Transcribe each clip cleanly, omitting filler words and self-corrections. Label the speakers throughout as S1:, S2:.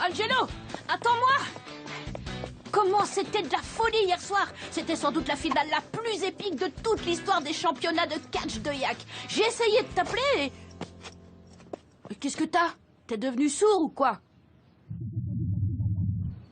S1: Angelo, attends-moi! Comment c'était de la folie hier soir! C'était sans doute la finale la plus épique de toute l'histoire des championnats de catch de yak. J'ai essayé de t'appeler et... Qu'est-ce que t'as? T'es devenu sourd ou quoi?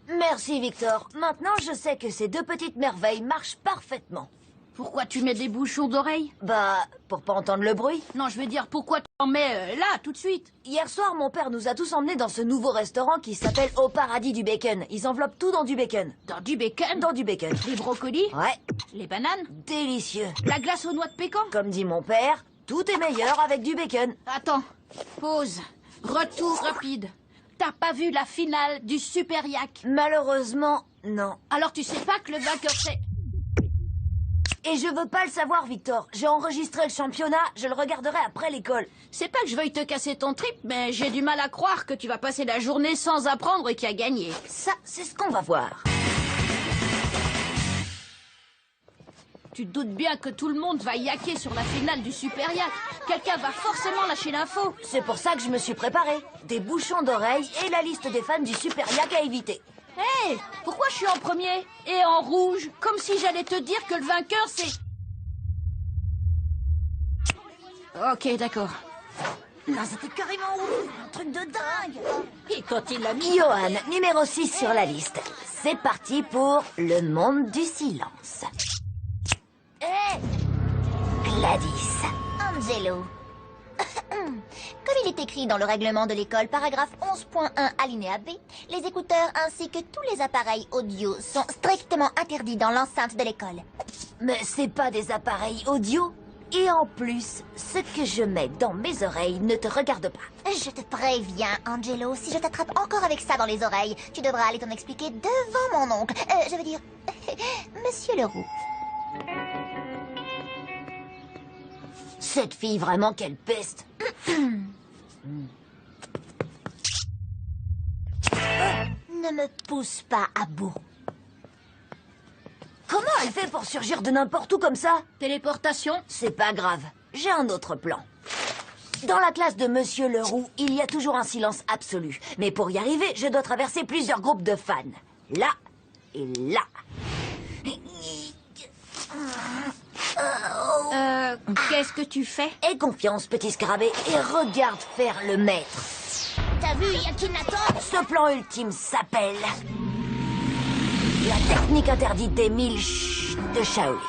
S2: Merci, Victor. Maintenant, je sais que ces deux petites merveilles marchent parfaitement.
S1: Pourquoi tu mets des bouchons d'oreilles?
S2: Bah, pour pas entendre le bruit.
S1: Non, je veux dire, pourquoi t'en mets là, tout de suite?
S2: Hier soir, mon père nous a tous emmenés dans ce nouveau restaurant qui s'appelle Au Paradis du Bacon. Ils enveloppent tout dans du bacon.
S1: Dans du bacon?
S2: Dans du bacon.
S1: Les brocolis?
S2: Ouais.
S1: Les bananes?
S2: Délicieux.
S1: La glace aux noix de pécan?
S2: Comme dit mon père, tout est meilleur avec du bacon.
S1: Attends, pause. Retour rapide. T'as pas vu la finale du Super Yak?
S2: Malheureusement, non.
S1: Alors tu sais pas que le vainqueur c'est...
S2: Et je veux pas le savoir, Victor. J'ai enregistré le championnat, je le regarderai après l'école.
S1: C'est pas que je veuille te casser ton trip, mais j'ai du mal à croire que tu vas passer la journée sans apprendre et qui a gagné.
S2: Ça, c'est ce qu'on va voir.
S1: Tu te doutes bien que tout le monde va yacker sur la finale du Super Yak. Quelqu'un va forcément lâcher l'info.
S2: C'est pour ça que je me suis préparé. Des bouchons d'oreilles et la liste des fans du Super Yak à éviter.
S1: Hé, pourquoi je suis en premier et en rouge? Comme si j'allais te dire que le vainqueur c'est... Ok, d'accord.
S2: Là, c'était carrément ouf, un truc de dingue.
S1: Et quand il l'a mis...
S2: Johan, numéro 6 sur la liste. C'est parti pour le monde du silence. Gladys.
S3: Angelo. Comme il est écrit dans le règlement de l'école, paragraphe 11.1 alinéa B, les écouteurs ainsi que tous les appareils audio sont strictement interdits dans l'enceinte de l'école.
S2: Mais c'est pas des appareils audio. Et en plus, ce que je mets dans mes oreilles ne te regarde pas.
S3: Je te préviens, Angelo, si je t'attrape encore avec ça dans les oreilles, tu devras aller t'en expliquer devant mon oncle. Je veux dire, Monsieur Leroux.
S2: Cette fille, vraiment, quelle peste.
S3: Ne me pousse pas à bout.
S2: Comment elle fait pour surgir de n'importe où comme ça?
S1: Téléportation?
S2: C'est pas grave, j'ai un autre plan. Dans la classe de Monsieur Leroux, il y a toujours un silence absolu. Mais pour y arriver, je dois traverser plusieurs groupes de fans. Là et là.
S1: Qu'est-ce que tu fais?
S2: Aie confiance, petit scarabée, et regarde faire le maître.
S3: T'as vu Yakinator?
S2: Ce plan ultime s'appelle... la technique interdite des 1000 de Shaolin.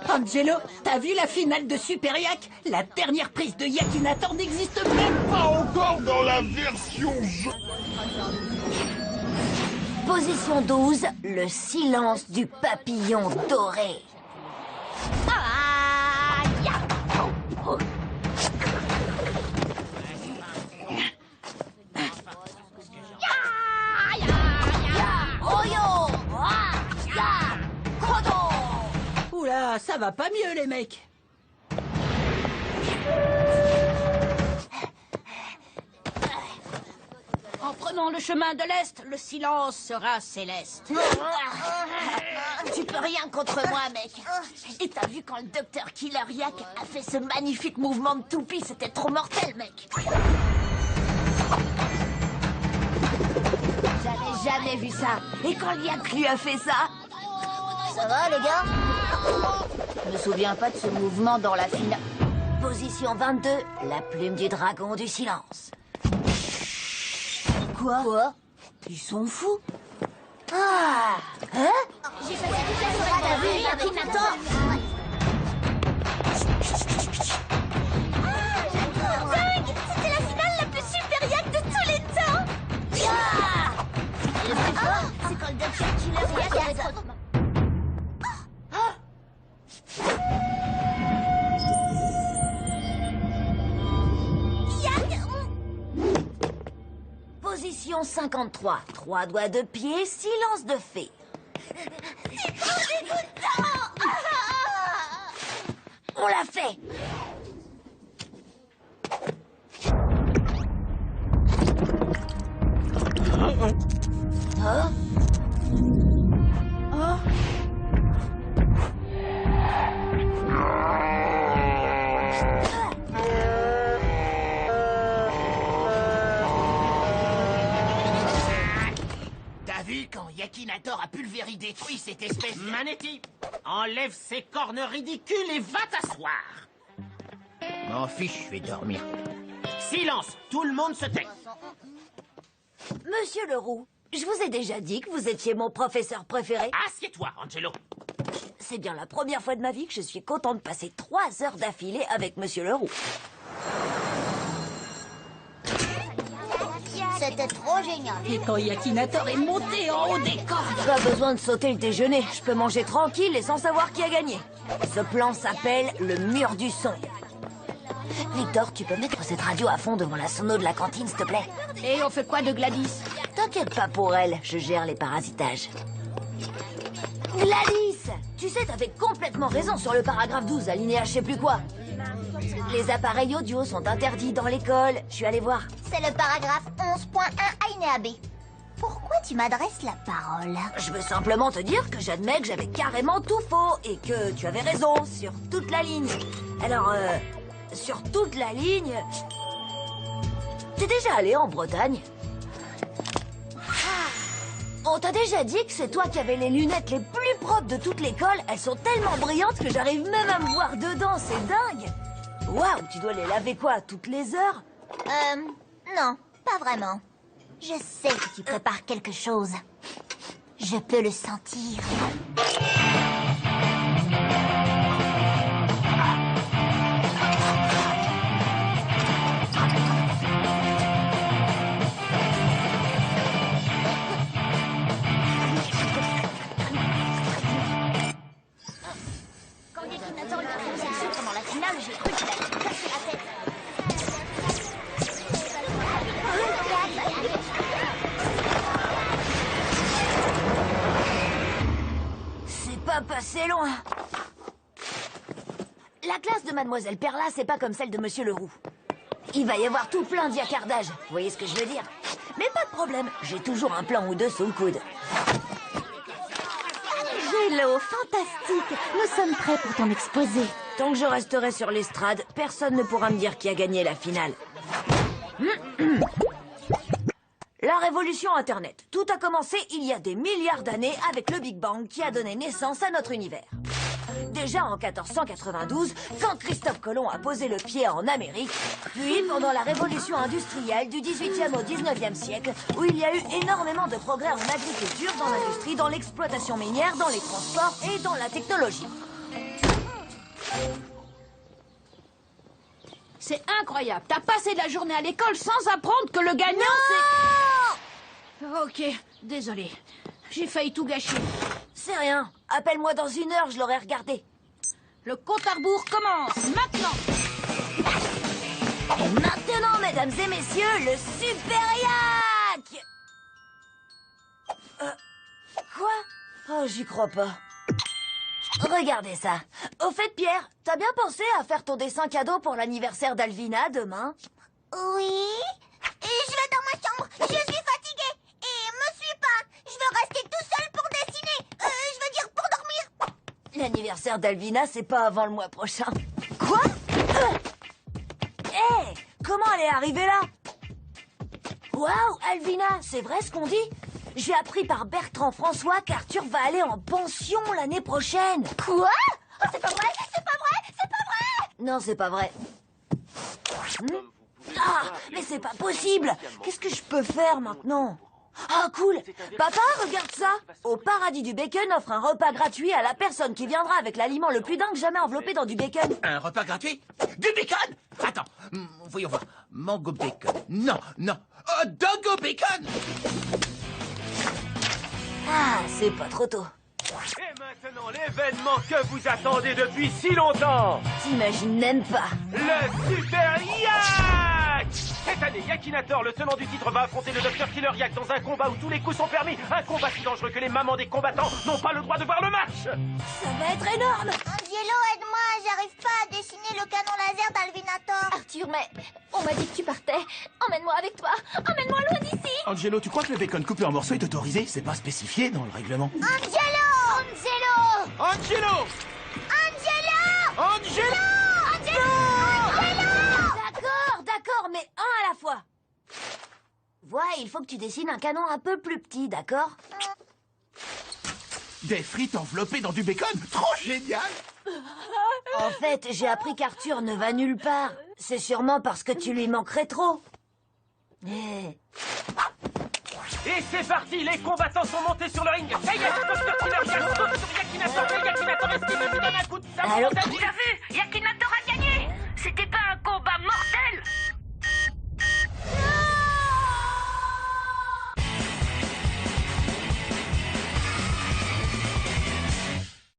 S1: Angelo, t'as vu la finale de Super Yak? La dernière prise de Yakinator n'existe même pas.
S4: Pas encore dans la version jeu.
S2: Position 12, le silence du papillon doré.
S1: Oula, ça va pas mieux les mecs. En prenant le chemin de l'Est, le silence sera céleste.
S3: Tu peux rien contre moi, mec. Et t'as vu quand le docteur Killer Yak a fait ce magnifique mouvement de toupie? C'était trop mortel, mec.
S2: J'avais jamais vu ça. Et quand Yak lui a fait ça...
S3: Ça va, les gars?
S2: Je me souviens pas de ce mouvement dans la finale. Position 22, la plume du dragon du silence. Quoi? Ils sont fous. Ah! Hein?
S3: J'ai passé toute la soirée à vu Yakinator. Dingue! C'était la finale la plus super yak de tous les temps! Le plus fort, c'est quand le docteur Killer Yak avait trop...
S2: Position 53, 3 doigts de pied, silence de fée.
S3: C'est trop dégoûtant!
S2: On l'a fait. Hein?
S1: Oh.
S5: Yakinator a pulvérisé détruit cette espèce de...
S6: Manetti, enlève ces cornes ridicules et va t'asseoir.
S5: M'en fiche, je vais dormir.
S6: Silence, tout le monde se tait.
S2: Monsieur Leroux, je vous ai déjà dit que vous étiez mon professeur préféré.
S6: Assieds-toi, Angelo.
S2: C'est bien la première fois de ma vie que je suis content de passer 3 heures d'affilée avec Monsieur Leroux.
S3: C'était trop génial.
S1: Et quand Yakinator est monté en haut des cordes.
S2: Pas besoin de sauter le déjeuner. Je peux manger tranquille et sans savoir qui a gagné. Ce plan s'appelle le mur du son. Victor, tu peux mettre cette radio à fond devant la sono de la cantine, s'il te plaît?
S1: Et on fait quoi de Gladys?
S2: T'inquiète pas pour elle, je gère les parasitages. Gladys! Tu sais, t'avais complètement raison sur le paragraphe 12, alinéa je sais plus quoi. Les appareils audio sont interdits dans l'école. Je suis allée voir.
S3: C'est le paragraphe 11.1 alinéa B. Pourquoi tu m'adresses la parole?
S2: Je veux simplement te dire que j'admets que j'avais carrément tout faux et que tu avais raison sur toute la ligne. Alors, sur toute la ligne... T'es déjà allé en Bretagne? On t'a déjà dit que c'est toi qui avais les lunettes les plus propres de toute l'école. Elles sont tellement brillantes que j'arrive même à me voir dedans, c'est dingue. Waouh, tu dois les laver quoi, toutes les heures?
S3: Non, pas vraiment. Je sais que tu prépares quelque chose. Je peux le sentir.
S1: Pendant la finale, j'ai cru qu'il allait me casser la tête.
S2: C'est pas passé loin. La classe de Mademoiselle Perla, c'est pas comme celle de Monsieur Leroux. Il va y avoir tout plein d'yacardages, vous voyez ce que je veux dire? Mais pas de problème, j'ai toujours un plan ou deux sous le coude.
S1: Hello, fantastique. Nous sommes prêts pour ton exposé.
S2: Tant que je resterai sur l'estrade, personne ne pourra me dire qui a gagné la finale. La révolution Internet. Tout a commencé il y a des milliards d'années avec le Big Bang qui a donné naissance à notre univers. Déjà en 1492, quand Christophe Colomb a posé le pied en Amérique, puis pendant la révolution industrielle du 18e au 19e siècle, où il y a eu énormément de progrès en agriculture, dans l'industrie, dans l'exploitation minière, dans les transports et dans la technologie.
S1: C'est incroyable. T'as passé la journée à l'école sans apprendre que le gagnant, c'est... Ok, désolé. J'ai failli tout gâcher.
S2: C'est rien. Appelle-moi dans 1 heure, je l'aurai regardé.
S1: Le compte à rebours commence maintenant.
S2: Et maintenant, mesdames et messieurs, le Super Yak! Quoi? Oh, j'y crois pas. Regardez ça. Au fait, Pierre, t'as bien pensé à faire ton dessin cadeau pour l'anniversaire d'Alvina demain?
S3: Oui? Et je vais dans ma chambre. Je suis fatiguée. Et me suis pas. Je veux rester tout seul pour dessiner. Je veux dire pour dormir.
S2: L'anniversaire d'Alvina, c'est pas avant le mois prochain. Quoi? Hé! Comment elle est arrivée là? Waouh, Alvina, c'est vrai ce qu'on dit? J'ai appris par Bertrand François qu'Arthur va aller en pension l'année prochaine.
S3: Quoi? Oh, c'est pas vrai. C'est pas vrai. C'est pas vrai.
S2: Non, c'est pas vrai. Ah, mais c'est pas possible. Qu'est-ce que je peux faire maintenant? Ah, cool. Papa, regarde ça. Au Paradis du Bacon offre un repas gratuit à la personne qui viendra avec l'aliment le plus dingue jamais enveloppé dans du bacon.
S5: Un repas gratuit? Du bacon? Attends, voyons voir. Mango bacon. Non, non. Doggo bacon!
S2: Ah, c'est pas trop tôt.
S7: Et maintenant, l'événement que vous attendez depuis si longtemps!
S2: T'imagines même pas.
S7: Le Super Yak! Cette année, Yakinator, le tenant du titre, va affronter le Dr Killer Yak dans un combat où tous les coups sont permis. Un combat si dangereux que les mamans des combattants n'ont pas le droit de voir le match!
S2: Ça va être énorme.
S3: Angelo, aide-moi. J'arrive pas à dessiner le canon laser d'Alvinator.
S1: Arthur, mais on m'a dit que tu partais. Emmène-moi avec toi. Emmène-moi loin d'ici.
S8: Angelo, tu crois que le bacon coupé en morceaux est autorisé? C'est pas spécifié dans le règlement.
S3: Angelo! Angelo!
S7: Angelo!
S3: Angelo!
S7: Angelo!
S2: D'accord, mais un à la fois. Vois, il faut que tu dessines un canon un peu plus petit, d'accord?
S8: Des frites enveloppées dans du bacon? Trop génial!
S2: En fait, j'ai appris qu'Arthur ne va nulle part. C'est sûrement parce que tu lui manquerais trop. Eh.
S7: Et c'est parti, les combattants sont montés sur le ring. Ça y est, Dr. Killer Yak saute sur Yakinator. Et Yakinator esquive et lui donne un coup de sabot.
S2: Allô?
S1: Tu l'as vu? Yakinator